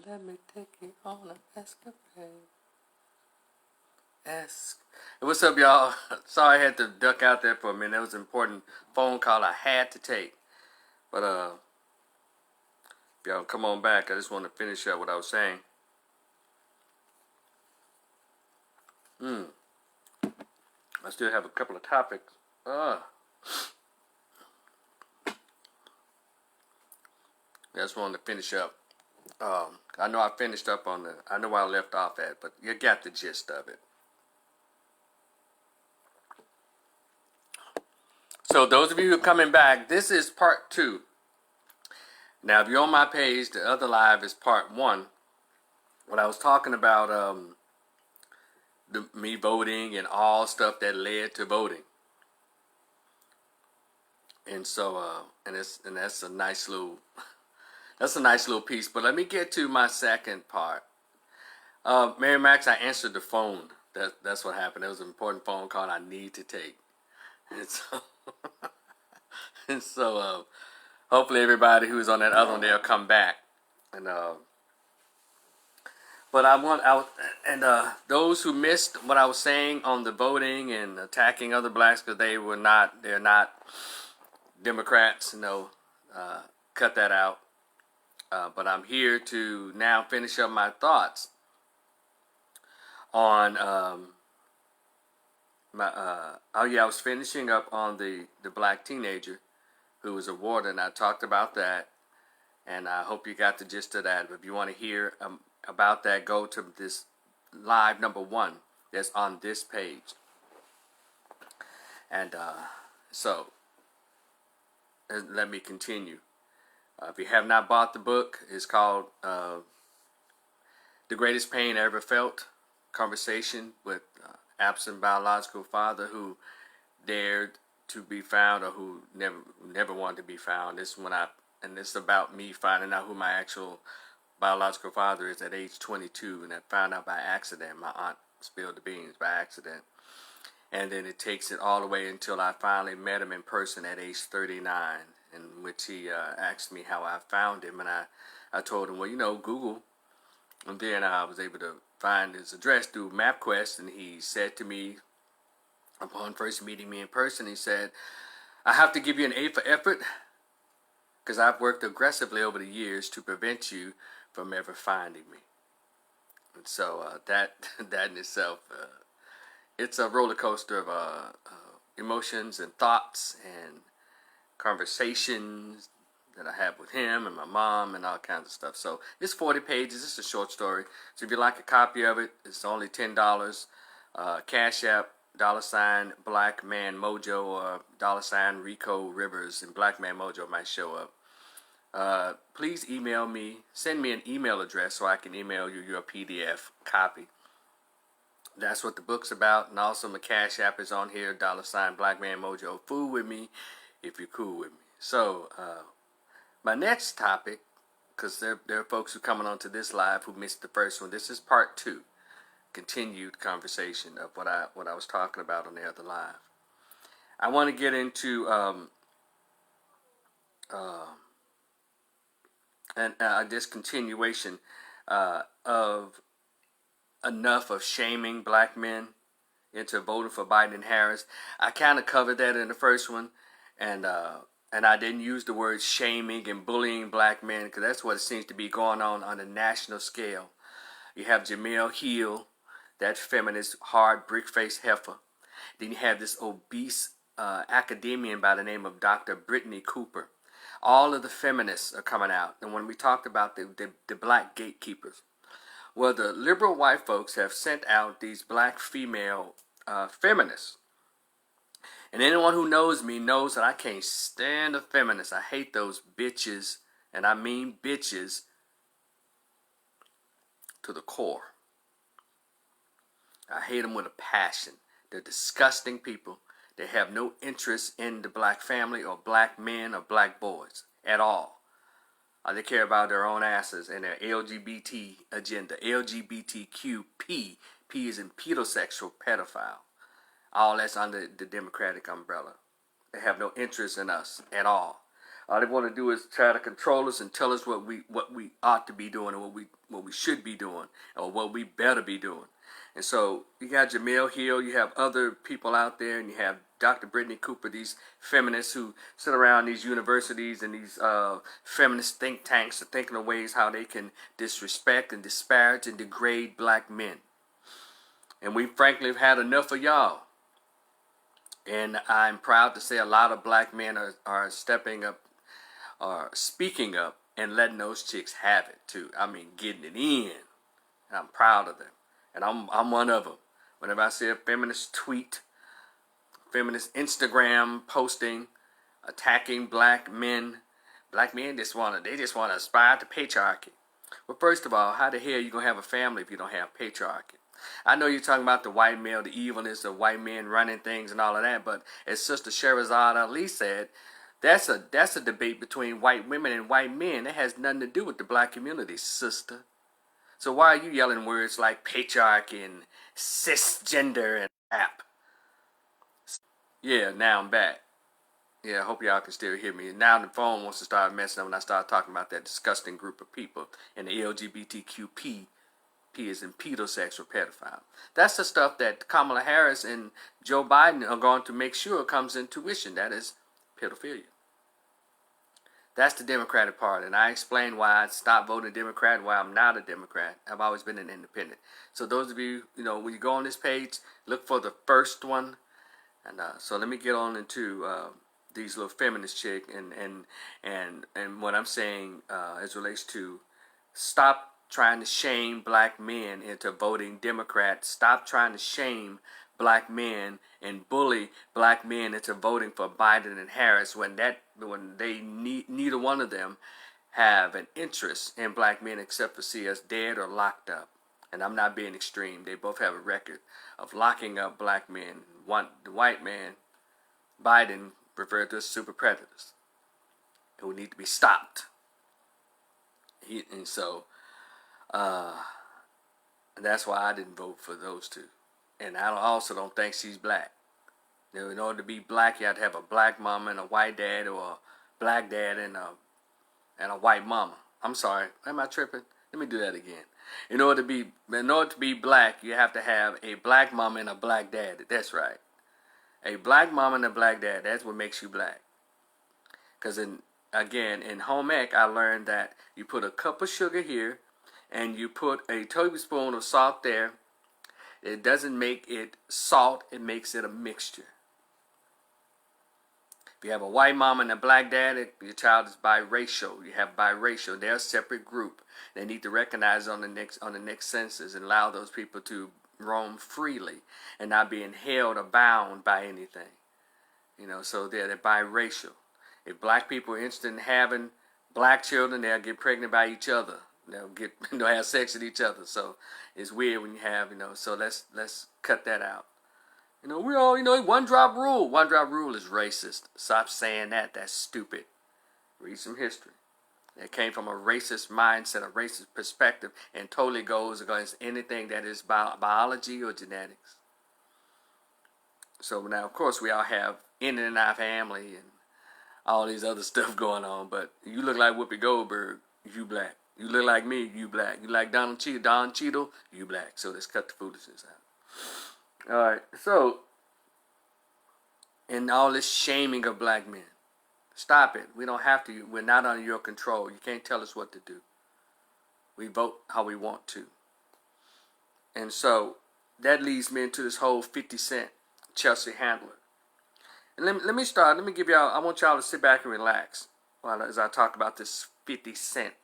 let me take you on an escapade. What's up, y'all? Sorry I had to duck out there for a minute. That was an important phone call I had to take. But if y'all come on back, I just want to finish up what I was saying. I still have a couple of topics. I just wanted to finish up. I know I finished up on I know where I left off at, but you got the gist of it. So those of you who are coming back, this is part 2. Now, if you're on my page, the other live is part 1. When I was talking about me voting and all stuff that led to voting, and so that's a nice little piece. But let me get to my second part. Mary Max, I answered the phone. That's what happened. It was an important phone call I need to take, and so hopefully everybody who's on that other one, they'll come back. And but those who missed what I was saying on the voting and attacking other blacks because they're not Democrats, cut that out. But I'm here to now finish up my thoughts on I was finishing up on the black teenager who was a warden. I talked about that, and I hope you got the gist of that. If you want to hear about that, go to this live number 1 that's on this page. And so let me continue. If you have not bought the book, it's called The Greatest Pain I Ever Felt, Conversation with Absent Biological Father Who Dared to Be Found, or who never wanted to be found. It's about me finding out who my actual biological father is at age 22, and I found out by accident. My aunt spilled the beans by accident. And then it takes it all the way until I finally met him in person at age 39, in which he asked me how I found him, and I told him, well, Google. And then I was able to find his address through MapQuest, and he said to me, upon first meeting me in person, he said, I have to give you an A for effort, because I've worked aggressively over the years to prevent you from ever finding me. And so that in itself, it's a roller coaster of emotions and thoughts and conversations that I have with him and my mom and all kinds of stuff. So it's 40 pages. It's a short story. So if you like a copy of it, it's only $10. Cash App, $BlackManMojo, or $Rico Rivers, and BlackManMojo might show up. Please email me. Send me an email address so I can email you your PDF copy. That's what the book's about. And also my Cash App is on here, $BlackManMojo. Fool with me if you're cool with me. So my next topic, because there are folks who are coming onto this live who missed the first one. This is part 2, continued conversation of what I was talking about on the other live. I want to get into this continuation of enough of shaming black men into voting for Biden and Harris. I kind of covered that in the first one, and I didn't use the word shaming and bullying black men, because that's what it seems to be going on a national scale. You have Jamel Hill, that feminist, hard brick-faced heifer. Then you have this obese academician by the name of Dr. Brittany Cooper. All of the feminists are coming out. And when we talked about the black gatekeepers, well, the liberal white folks have sent out these black female feminists. And anyone who knows me knows that I can't stand a feminist. I hate those bitches, and I mean bitches to the core. I hate them with a passion. They're disgusting people. They have no interest in the black family or black men or black boys at all. They care about their own asses and their LGBT agenda. LGBTQ, P is in pedosexual, pedophile. All that's under the Democratic umbrella. They have no interest in us at all. All they want to do is try to control us and tell us what we ought to be doing, or what we should be doing, or what we better be doing. And so you got Jamil Hill, you have other people out there, and you have Dr. Brittany Cooper, these feminists who sit around these universities and these feminist think tanks, are thinking of ways how they can disrespect and disparage and degrade black men. And we frankly have had enough of y'all. And I'm proud to say a lot of black men are stepping up, are speaking up, and letting those chicks have it too. I mean, getting it in. And I'm proud of them. And I'm one of them. Whenever I see a feminist tweet, feminist Instagram posting, attacking black men just want to aspire to patriarchy. Well, first of all, how the hell are you going to have a family if you don't have patriarchy? I know you're talking about the white male, the evilness of white men running things and all of that, but as Sister Sherazad Ali said, that's a debate between white women and white men. It has nothing to do with the black community, sister. So why are you yelling words like patriarchy and cisgender and rap? Yeah, now I'm back. Yeah, I hope y'all can still hear me. Now the phone wants to start messing up when I start talking about that disgusting group of people and the LGBTQP. P is in pedosexual pedophile. That's the stuff that Kamala Harris and Joe Biden are going to make sure comes into tuition. That is pedophilia. That's the Democratic Party. And I explained why I stopped voting Democrat, why I'm not a Democrat. I've always been an independent. So those of you, when you go on this page, look for the first one. And so let me get on into these little feminist chick and what I'm saying as relates to stop trying to shame black men into voting Democrat. Stop trying to shame black men and bully black men into voting for Biden and Harris when they neither one of them have an interest in black men except for see us dead or locked up. And I'm not being extreme. They both have a record of locking up black men. The white man, Biden, referred to as super predators who need to be stopped. That's why I didn't vote for those two. And I also don't think she's black. In order to be black, you have to have a black mama and a white dad, or a black dad and a white mama. I'm sorry, am I tripping? Let me do that again. In order to be black, you have to have a black mama and a black dad. That's right. A black mama and a black dad. That's what makes you black. Because in home ec, I learned that you put a cup of sugar here, and you put a tablespoon of salt there. It doesn't make it salt, it makes it a mixture. If you have a white mom and a black dad, your child is biracial. You have biracial. They're a separate group. They need to recognize on the next census and allow those people to roam freely and not being held or bound by anything. So they're biracial. If black people are interested in having black children, they'll get pregnant by each other. They'll have sex with each other. So it's weird when you have, so let's cut that out. We all, one drop rule. One drop rule is racist. Stop saying that. That's stupid. Read some history. It came from a racist mindset, a racist perspective, and totally goes against anything that is biology or genetics. So now, of course, we all have in and out family and all these other stuff going on. But you look like Whoopi Goldberg, you black. You look like me, you black. You like Don Cheadle, you black. So let's cut the foolishness out. All right, so, and all this shaming of black men. Stop it. We don't have to. We're not under your control. You can't tell us what to do. We vote how we want to. And so that leads me into this whole 50 Cent Chelsea Handler. And let me start. Let me give y'all, I want y'all to sit back and relax as I talk about this 50 Cent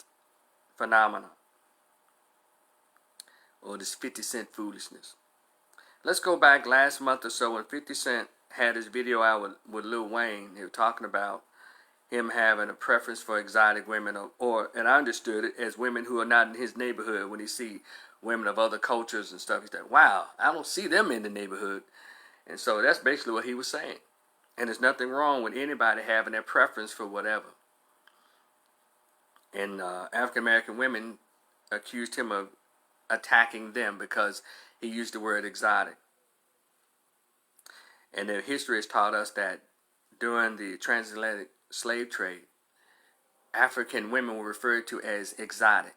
phenomenon. Or this 50 Cent foolishness. Let's go back last month or so when 50 Cent had his video out with Lil Wayne. They were talking about him having a preference for exotic women, and I understood it as women who are not in his neighborhood. When he see women of other cultures and stuff, he's like, wow, I don't see them in the neighborhood. And so that's basically what he was saying. And there's nothing wrong with anybody having their preference for whatever. And African American women accused him of attacking them because he used the word exotic. And their history has taught us that during the transatlantic slave trade, African women were referred to as exotic.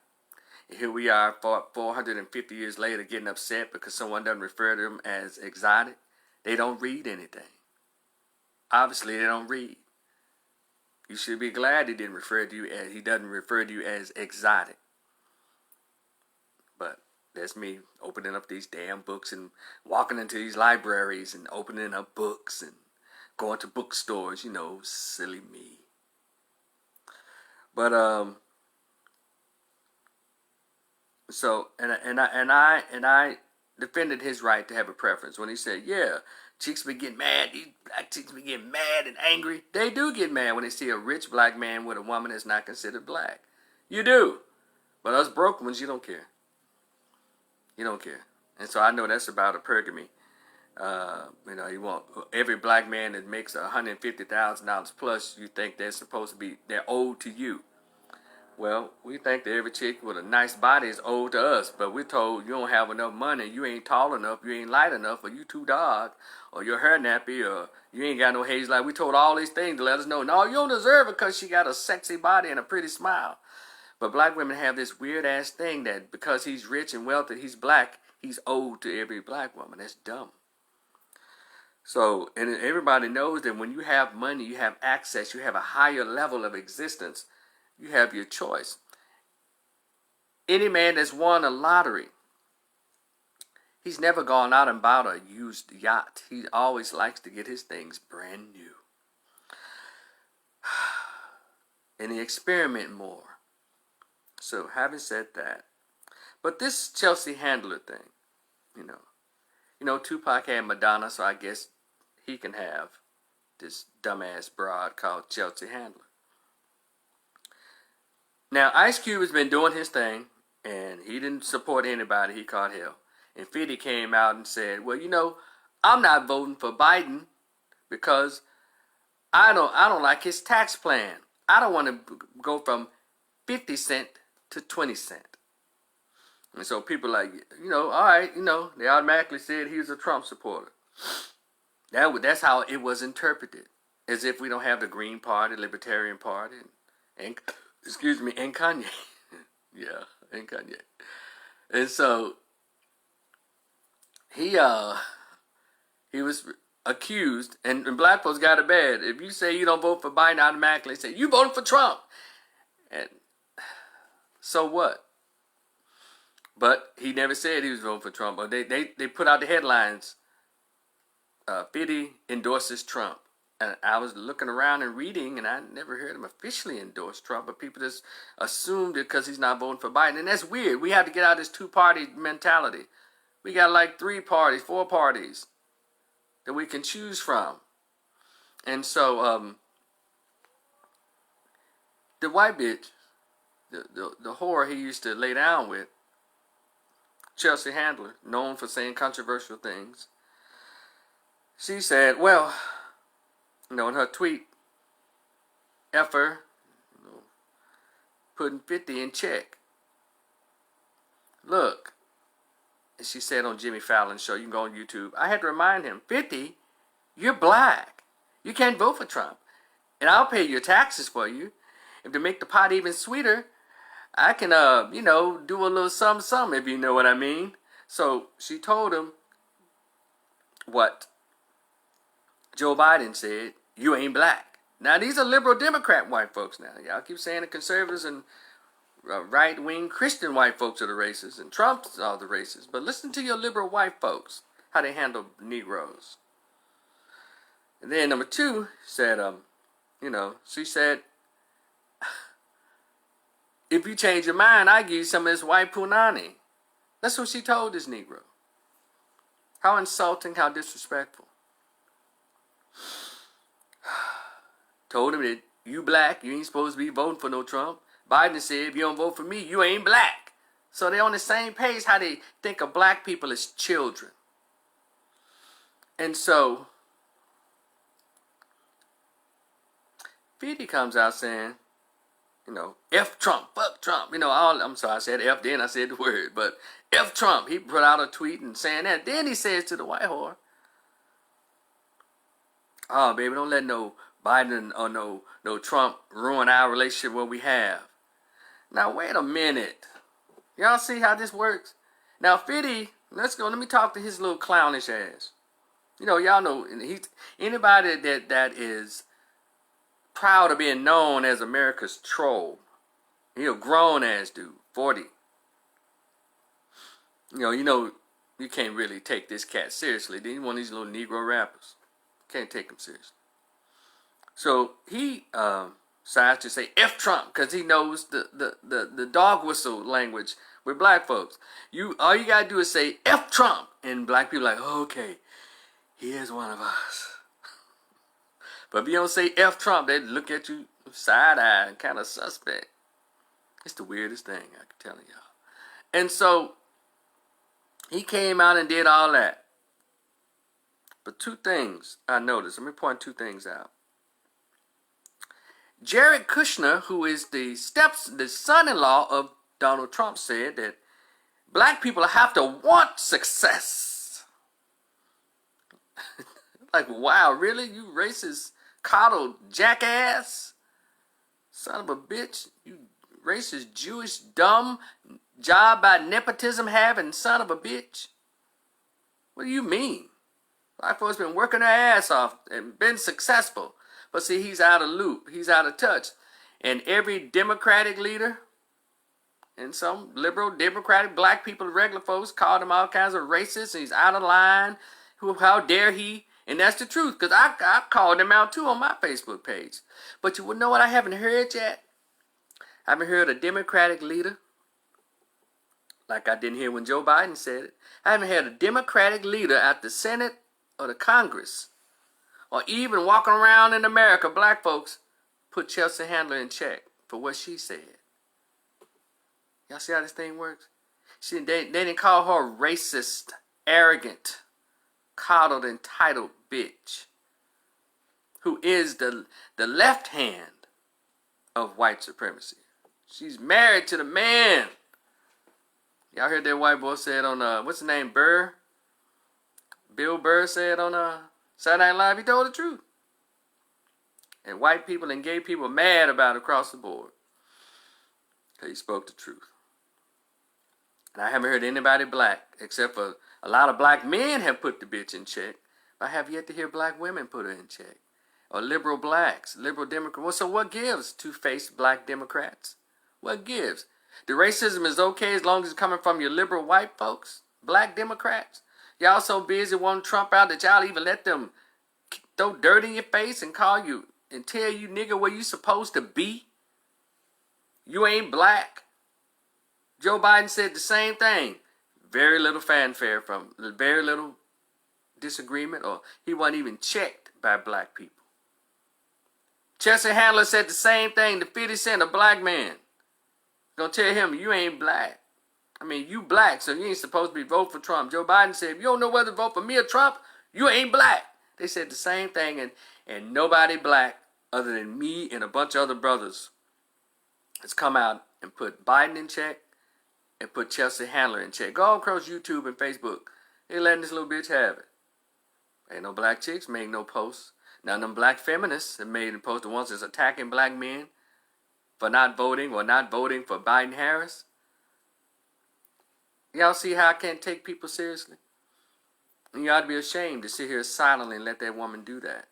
And here we are 450 years later getting upset because someone doesn't refer to them as exotic. They don't read anything. Obviously, they don't read. You should be glad he doesn't refer to you as exotic. But that's me opening up these damn books and walking into these libraries and opening up books and going to bookstores, silly me. But so I defended his right to have a preference when he said, yeah, chicks be getting mad, these black chicks be getting mad and angry. They do get mad when they see a rich black man with a woman that's not considered black. You do. But us broke ones, you don't care. You don't care. And so I know that's about hypergamy. You want every black man that makes $150,000 plus, you think they're owed to you. Well, we think that every chick with a nice body is owed to us, but we're told you don't have enough money, you ain't tall enough, you ain't light enough, or you too dark, or your hair nappy, or you ain't got no haze light. We told all these things to let us know, no, you don't deserve it because she got a sexy body and a pretty smile. But black women have this weird-ass thing that because he's rich and wealthy, he's black, he's owed to every black woman. That's dumb. So, and everybody knows that when you have money, you have access, you have a higher level of existence, you have your choice. Any man that's won a lottery, he's never gone out and bought a used yacht. He always likes to get his things brand new. And he experiment more. So, having said that, but this Chelsea Handler thing, Tupac had Madonna, so I guess he can have this dumbass broad called Chelsea Handler. Now, Ice Cube has been doing his thing, and he didn't support anybody. He caught hell. And 50 came out and said, well, I'm not voting for Biden because I don't like his tax plan. I don't want to go from 50 cent to 20 cent. And so people all right, they automatically said he was a Trump supporter. That's how it was interpreted, as if we don't have the Green Party, Libertarian Party, and Kanye. Yeah, and Kanye. And so he was accused, and black folks got it bad. If you say you don't vote for Biden, automatically say you voted for Trump. And so what? But he never said he was voting for Trump. But they put out the headlines. 50 endorses Trump. And I was looking around and reading, and I never heard him officially endorse Trump, but people just assumed it because he's not voting for Biden. And that's weird. We have to get out of this two-party mentality. We got like 3 parties, 4 parties that we can choose from. And so the white bitch, the whore he used to lay down with, Chelsea Handler, known for saying controversial things, she said, well, in her tweet, F her, putting 50 in check. Look, and she said on Jimmy Fallon's show, you can go on YouTube, I had to remind him, 50, you're black. You can't vote for Trump. And I'll pay your taxes for you. If to make the pot even sweeter, I can, do a little something, if you know what I mean. So she told him what Joe Biden said, you ain't black. Now, these are liberal Democrat white folks now. Y'all keep saying the conservatives and right-wing Christian white folks are the racists, and Trump's are the racists. But listen to your liberal white folks, how they handle Negroes. And then number 2 said, she said, if you change your mind, I give you some of this white punani. That's what she told this Negro. How insulting, how disrespectful. Told him that you black, you ain't supposed to be voting for no Trump. Biden said, if you don't vote for me, you ain't black. So they're on the same page how they think of black people as children. And so 50 comes out saying, F Trump, fuck Trump. I'm sorry, I said F, then I said the word, but F Trump. He put out a tweet and saying that. Then he says to the white whore, oh, baby, don't let no Biden or no Trump ruin our relationship what we have. Now wait a minute. Y'all see how this works? Now 50, let me talk to his little clownish ass. Y'all know anybody that is proud of being known as America's troll. He a grown ass dude, 40. You can't really take this cat seriously. He's one of these little Negro rappers. Can't take him seriously. So he decides to say F Trump because he knows the dog whistle language with black folks. All you gotta do is say F Trump, and black people are like, oh, okay, he is one of us. But if you don't say F Trump, they look at you side-eye and kind of suspect. It's the weirdest thing, I can tell y'all. And so he came out and did all that. But two things I noticed. Let me point two things out. Jared Kushner, who is the son-in-law of Donald Trump, said that black people have to want success. Like, wow, really? You racist, coddled jackass? Son of a bitch. You racist, Jewish, dumb, job by nepotism having son of a bitch? What do you mean? Black folks been working their ass off and been successful. But see, he's out of loop. He's out of touch. And every Democratic leader and some liberal Democratic black people, regular folks, called him all kinds of racists. And he's out of line. How dare he? And that's the truth, because I called him out too on my Facebook page. But you know what I haven't heard yet? I haven't heard a Democratic leader, like I didn't hear when Joe Biden said it. I haven't had a Democratic leader at the Senate or the Congress, or even walking around in America, black folks, put Chelsea Handler in check for what she said. Y'all see how this thing works? They didn't call her racist, arrogant, coddled, entitled bitch, who is the left hand of white supremacy. She's married to the man. Y'all heard that white boy said on, what's his name, Burr? Bill Burr said on Saturday Night Live, he told the truth. And white people and gay people are mad about it across the board. Because he spoke the truth. And I haven't heard anybody black, except for a lot of black men have put the bitch in check. But I have yet to hear black women put her in check. Or liberal blacks, liberal Democrats. Well, so what gives two-faced black Democrats? What gives? The racism is okay as long as it's coming from your liberal white folks, black Democrats. Y'all so busy wanting Trump out that y'all even let them throw dirt in your face and call you and tell you, nigga, where you supposed to be. You ain't black. Joe Biden said the same thing. Very little fanfare from, very little disagreement, or he wasn't even checked by black people. Chelsea Handler said the same thing to 50 Cent, a black man. Gonna tell him, you ain't black. I mean, you black, so you ain't supposed to be voting for Trump. Joe Biden said, if you don't know whether to vote for me or Trump, you ain't black. They said the same thing, and nobody black other than me and a bunch of other brothers has come out and put Biden in check and put Chelsea Handler in check. Go all across YouTube and Facebook. They letting this little bitch have it. Ain't no black chicks made no posts. None of them black feminists have made a post. The ones that's attacking black men for not voting or not voting for Biden-Harris. Y'all see how I can't take people seriously? And you ought to be ashamed to sit here silently and let that woman do that.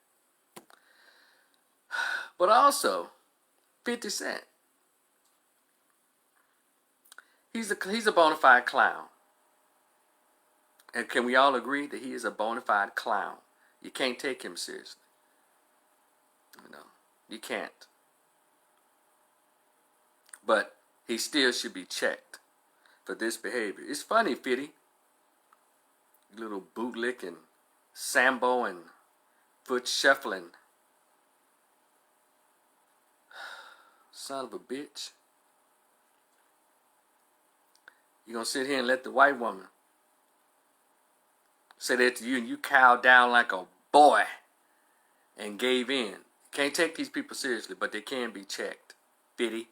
But also, 50 Cent. He's a bona fide clown. And can we all agree that he is a bona fide clown? You can't take him seriously. You can't. But he still should be checked for this behavior. It's funny, Fitty. You little bootlicking, Sambo and foot shuffling. Son of a bitch. You gonna sit here and let the white woman say that to you and you cowed down like a boy and gave in. Can't take these people seriously, but they can be checked. Fitty.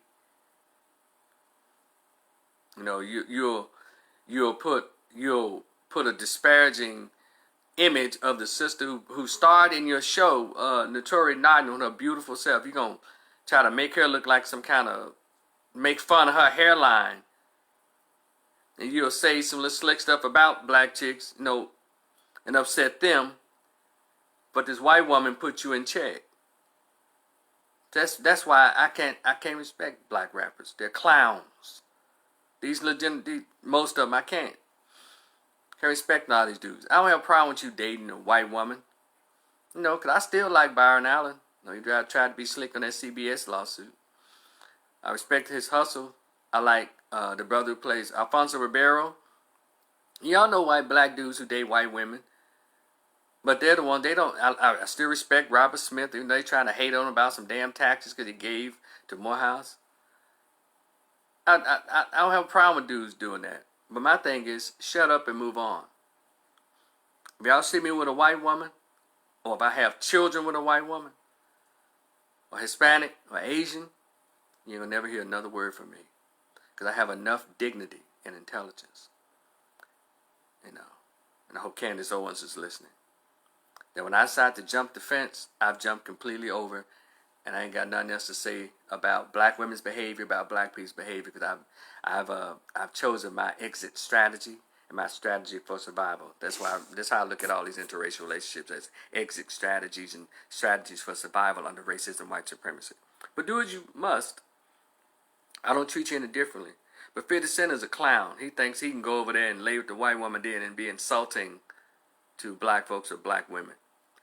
You'll put a disparaging image of the sister who starred in your show, Notori Notting, on her beautiful self. You're going to try to make her look like some kind of, make fun of her hairline. And you'll say some little slick stuff about black chicks, and upset them. But this white woman put you in check. That's why I can't respect black rappers. They're clowns. Most of them I can't. Can't respect all these dudes. I don't have a problem with you dating a white woman. Because I still like Byron Allen. He tried to be slick on that CBS lawsuit. I respect his hustle. I like the brother who plays Alfonso Ribeiro. Y'all know white black dudes who date white women. But they're the ones, I still respect Robert Smith, even though they're trying to hate on him about some damn taxes because he gave to Morehouse. I don't have a problem with dudes doing that. But my thing is, shut up and move on. If y'all see me with a white woman, or if I have children with a white woman, or Hispanic, or Asian, you're going to never hear another word from me. Because I have enough dignity and intelligence. And I hope Candace Owens is listening. That when I decide to jump the fence, I've jumped completely over, and I ain't got nothing else to say about black women's behavior, about black people's behavior, because I've chosen my exit strategy and my strategy for survival. That's how I look at all these interracial relationships, as exit strategies and strategies for survival under racism, white supremacy. But do as you must. I don't treat you any differently. But 50 Cent is a clown. He thinks he can go over there and lay with the white woman then and be insulting to black folks or black women.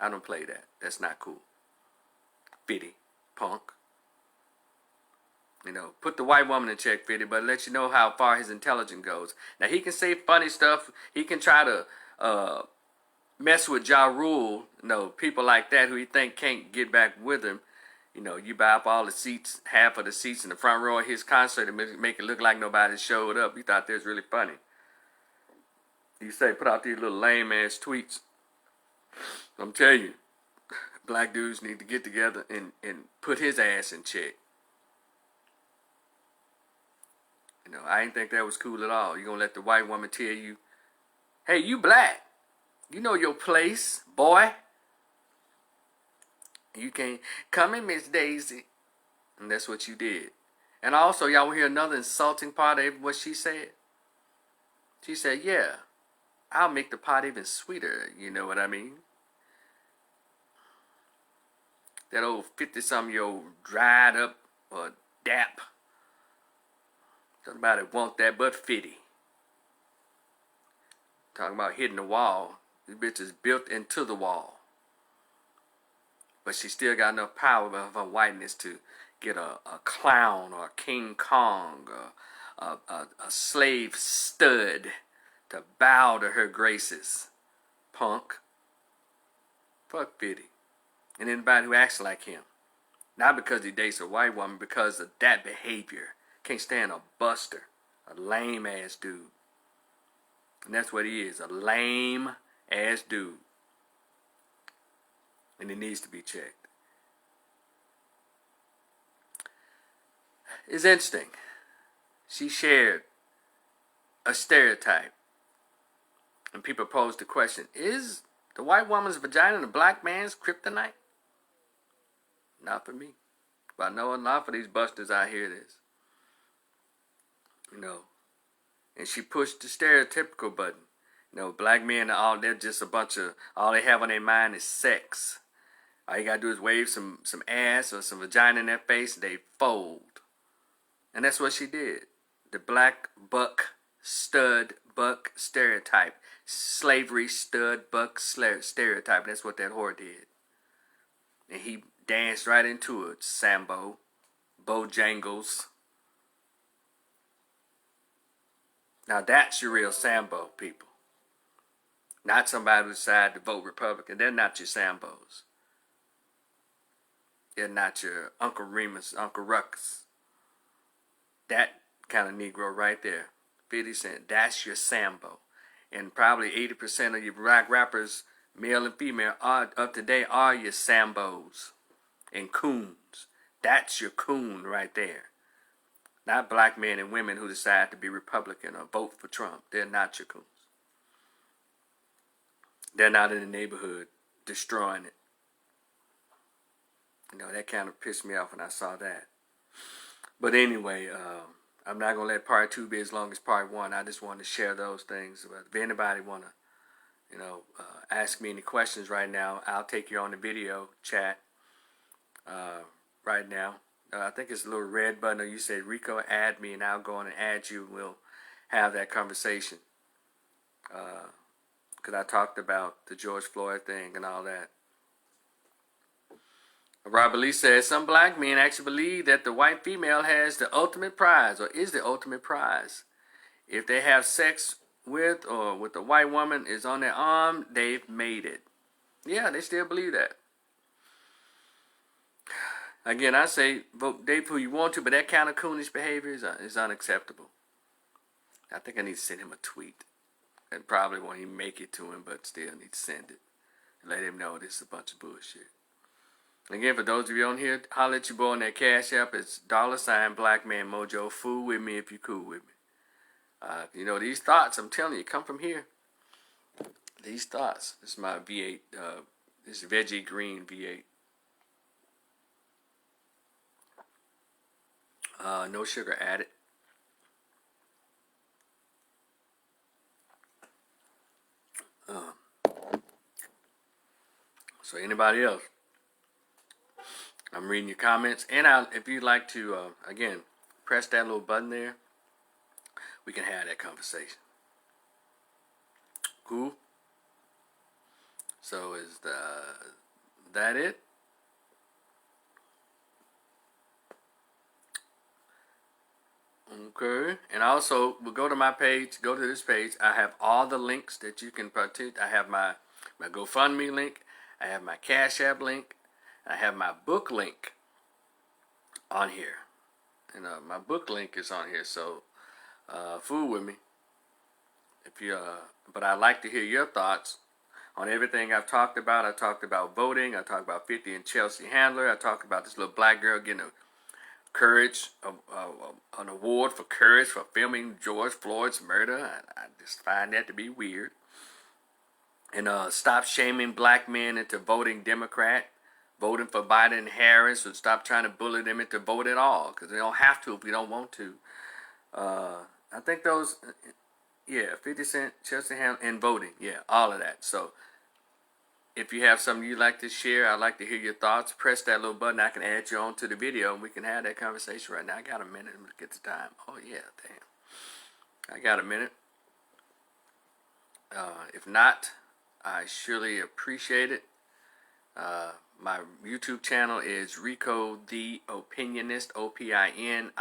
I don't play that. That's not cool. 50, punk. Put the white woman in check, 50, but let you know how far his intelligence goes. Now, he can say funny stuff. He can try to mess with Ja Rule, people like that who he think can't get back with him. You buy up all the seats, half of the seats in the front row of his concert and make it look like nobody showed up. You thought that was really funny. You say, put out these little lame-ass tweets. I'm telling you, black dudes need to get together and put his ass in check. I didn't think that was cool at all. You're going to let the white woman tell you, hey, you black. You know your place, boy. You can't come in, Miss Daisy. And that's what you did. And also, y'all will hear another insulting part of what she said. She said, yeah, I'll make the pot even sweeter. You know what I mean? That old 50-something-year-old dried up or dap. Somebody want that but 50. Talking about hitting the wall. This bitch is built into the wall. But she still got enough power of her whiteness to get a clown or a King Kong or a slave stud to bow to her graces. Punk. Fuck 50. And anybody who acts like him. Not because he dates a white woman, because of that behavior. Can't stand a buster. A lame ass dude. And that's what he is. A lame ass dude. And it needs to be checked. It's interesting. She shared a stereotype. And people posed the question, is the white woman's vagina the black man's kryptonite? Not for me. But I know enough of these busters out here this. And she pushed the stereotypical button. Black men they're just a bunch of, all they have on their mind is sex. All you gotta do is wave some ass or some vagina in their face, they fold. And that's what she did. The black buck, stud, buck stereotype. Slavery, stud, buck, stereotype. That's what that whore did. And he danced right into it. Sambo, Bojangles. Now that's your real Sambo, people. Not somebody who decided to vote Republican. They're not your Sambos. They're not your Uncle Remus, Uncle Ruckus. That kind of Negro right there. 50 Cent. That's your Sambo. And probably 80% of your black rappers, male and female, of today are your Sambos and coons. That's your coon right there. Not black men and women who decide to be Republican or vote for Trump. They're not your coons. they're not in the neighborhood destroying it. You know, that kind of pissed me off when I saw that. But anyway, I'm not going to let part 2 be as long as part 1. I just wanted to share those things. But if anybody want to, you know, ask me any questions right now, I'll take you on the video chat right now. I think it's a little red button. You say, Rico, add me, and I'll go on and add you. We'll have that conversation. Because I talked about the George Floyd thing and all that. Robert Lee says, some black men actually believe that the white female has the ultimate prize, or is the ultimate prize. If they have sex with or with the white woman is on their arm, they've made it. Yeah, they still believe that. Again, I say vote date who you want to, but that kind of coonish behavior is unacceptable. I think I need to send him a tweet. And probably won't even make it to him, but still need to send it. And let him know this is a bunch of bullshit. Again, for those of you on here, holler at your boy on that Cash App. It's $BlackManMojo. Fool with me if you cool with me. You know, these thoughts, I'm telling you, come from here. These thoughts. This is my V8. This is Veggie Green V8. No sugar added. So anybody else? I'm reading your comments. And if you'd like to, again, press that little button there. We can have that conversation. Cool? So is that it? Okay. And also, we'll go to my page. Go to this page. I have all the links that you can participate. I have my GoFundMe link. I have my Cash App link. I have my book link on here. And my book link is on here. So, fool with me. If you, but I'd like to hear your thoughts on everything I've talked about. I talked about voting. I talked about 50 and Chelsea Handler. I talked about this little black girl getting an award for courage for filming George Floyd's murder. I just find that to be weird. And stop shaming black men into voting Democrat, voting for Biden and Harris, and stop trying to bully them into vote at all, because they don't have to if we don't want to. I think those, yeah, 50 Cent, Chelsea Handler, and voting, yeah, all of that. So if you have something you'd like to share, I'd like to hear your thoughts. Press that little button. I can add you on to the video, and we can have that conversation right now. I got a minute to get the time. Oh, yeah, damn. I got a minute. If not, I surely appreciate it. My YouTube channel is Rico the Opinionist, OPINIONIST.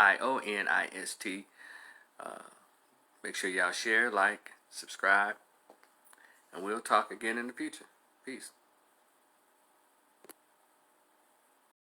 Make sure y'all share, like, subscribe, and we'll talk again in the future. Peace.